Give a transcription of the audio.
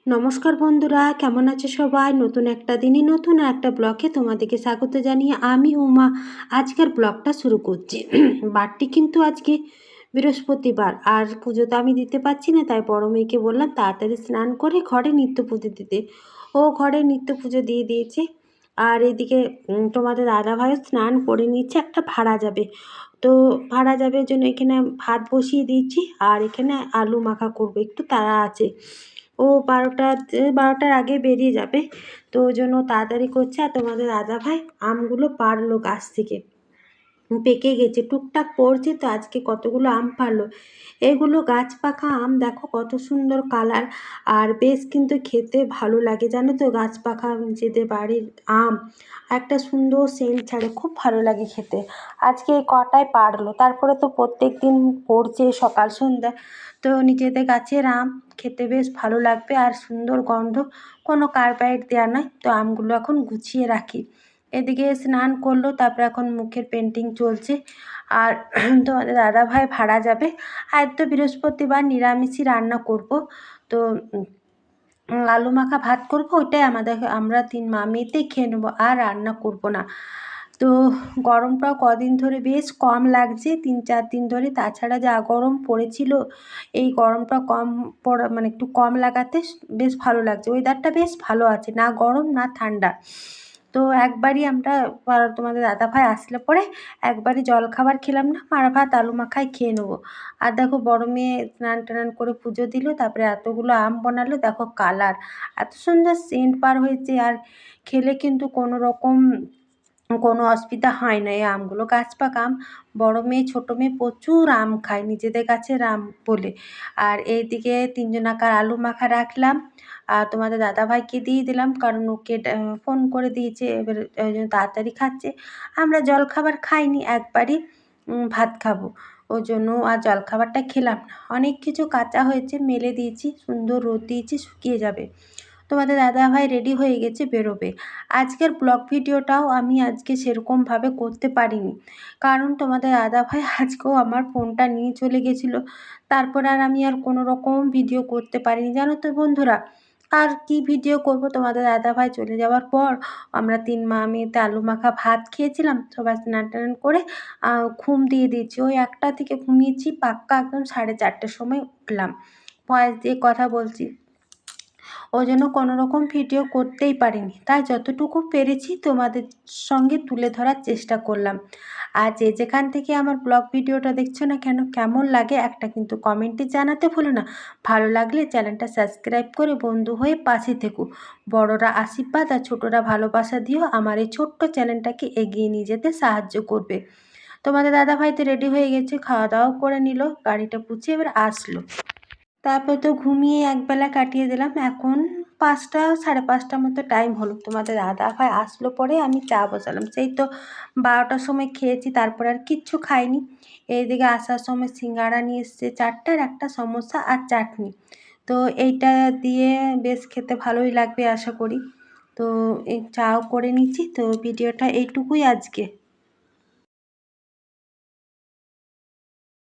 নমস্কার বন্ধুরা, কেমন আছে সবাই? নতুন একটা দিনে নতুন একটা ব্লগে তোমাদেরকে স্বাগত জানিয়ে আমি উমা আজকের ব্লগটা শুরু করছি। বারটি কিন্তু আজকে বৃহস্পতিবার, আর পুজো তো আমি দিতে পারছি না, তাই বড় মেয়েকে বললাম তাড়াতাড়ি স্নান করে ঘরে নিত্য পুজো দিতে। ও ঘরে নিত্য পুজো দিয়ে দিয়েছে। আর এদিকে তোমাদের দাদাভাইও স্নান করে নিচ্ছে, একটা ভাড়া যাবে। তো ভাড়া যাবে জন্য এখানে ভাত বসিয়ে দিয়েছি, আর এখানে আলু মাখা করবো, একটু তাড়া আছে। ও 12টার আগে বেরিয়ে যাবে, তো ওই জন্য তাড়াতাড়ি করছে। আর তোমাদের দাদাভাই আমগুলো পারলো গাছ থেকে, পেকে গেছে, টুকটাক পড়ছে। তো আজকে কতগুলো আম পারলো। এগুলো গাছ পাকা আম, দেখো কত সুন্দর কালার, আর বেশ কিন্তু খেতে ভালো লাগে জানো তো। গাছ পাকা নিজেদের বাড়ির আম একটা সুন্দর সেন্ট ছাড়ে, খুব ভালো লাগে খেতে। আজকে এই কটায় পারলো, তারপরে তো প্রত্যেক দিন পড়ছে সকাল সন্ধ্যা। তো নিজেদের গাছের আম খেতে বেশ ভালো লাগবে, আর সুন্দর গন্ধ, কোনো কার্বাইড দেওয়া নয়। তো আমগুলো এখন গুছিয়ে রাখি। এদিকে স্নান করলো, তারপরে এখন মুখের পেন্টিং চলছে। আর তোমাদের দাদাভাই ভাড়া যাবে। আর তো বৃহস্পতিবার নিরামিষই রান্না করব। তো আলু মাখা ভাত করব, ওইটাই আমরা তিন মেয়েতেই খেয়ে নেবো, আর রান্না করব না। তো গরমটাও কদিন ধরে বেশ কম লাগছে, 3-4 দিন ধরে। তাছাড়া যা গরম পড়েছিল, এই গরমটা কম পড়া মানে একটু কম লাগাতে বেশ ভালো লাগছে। ওয়েদারটা বেশ ভালো আছে, না গরম না ঠান্ডা। তো একবারই আমরা তোমাদের দাদাভাই আসলে পরে একবারই জলখাবার খেলাম না, মার ভাত আলু মাখাই খেয়ে নেবো। আর দেখো বড় মেয়ে স্নান টান করে পুজো দিল, তারপরে এতগুলো আম বানালো, দেখো কালার, এত সুন্দর সেন্ট বার হয়েছে। আর খেলে কিন্তু কোনো অসুবিধা হয় না। এই আমগুলো গাছ পাকা আম। বড় মেয়ে ছোটো মেয়ে প্রচুর আম খায়, নিজেদের গাছের আম বলে। আর এইদিকে 3 জনাকার আলু মাখা রাখলাম, আর তোমাদের দাদাভাইকে দিয়ে দিলাম, কারণ ওকে ফোন করে দিয়েছে, এবার ওই জন্য তাড়াতাড়ি খাচ্ছে। আমরা জলখাবার খাইনি, একবারই ভাত খাবো, ওই জন্য আর জলখাবারটা খেলাম না। অনেক কিছু কাঁচা হয়েছে, মেলে দিয়েছি, সুন্দর রোদ দিয়েছি, শুকিয়ে যাবে। তোমাদের দাদাভাই রেডি হয়ে গেছে, বেরোবে। আজকের ব্লগ ভিডিওটাও আমি আজকে সেরকমভাবে করতে পারিনি, কারণ তোমাদের দাদাভাই আজকেও আমার ফোনটা নিয়ে চলে গেছিলো। তারপর আর আমি আর কোনো রকম ভিডিও করতে পারিনি জানো তো বন্ধুরা। আর কি ভিডিও করব, তোমাদের দাদাভাই চলে যাওয়ার পর আমরা 3 মেয়েতে আলু মাখা ভাত খেয়েছিলাম, সবাই স্নান টান করে ঘুম দিয়ে দিয়েছি। ওই 1টা থেকে ঘুমিয়েছি, পাক্কা একদম 4:30টার সময় উঠলাম, ভয়েস দিয়ে কথা বলছি। ওই জন্য কোনো রকম ভিডিও করতেই পারিনি, তাই যতটুকু পেরেছি তোমাদের সঙ্গে তুলে ধরার চেষ্টা করলাম। আর যে যেখান থেকে আমার ব্লগ ভিডিওটা দেখছো না কেন, কেমন লাগে একটা কিন্তু কমেন্টে জানাতে ভুলো না। ভালো লাগলে চ্যানেলটা সাবস্ক্রাইব করে বন্ধু হয়ে পাশে থেকো। বড়রা আশীর্বাদ আর ছোটরা ভালোবাসা দিও, আমার এই ছোট্ট চ্যানেলটাকে এগিয়ে নিয়ে যেতে সাহায্য করবে। তোমাদের দাদাভাই তো রেডি হয়ে গেছে, খাওয়া দাওয়া করে নিল, গাড়িটা পুছিয়ে এবার আসলো। তারপর তো ঘুমিয়ে একবেলা কাটিয়ে দিলাম। এখন 5টা 5:30 মতো টাইম হলো, তোমাদের দাদাভাই আসলো পরে আমি চা বসালাম। সেই তো 12টার সময় খেয়েছি, তারপর আর কিচ্ছু খাইনি। এইদিকে আসার সময় সিঙ্গাড়া নিয়ে এসছে 4টা, আর একটা সমোসা আর চাটনি। তো এইটা দিয়ে বেশ খেতে ভালোই লাগবে আশা করি। তো এই চাও করে নিচ্ছি। তো ভিডিওটা এইটুকুই আজকে।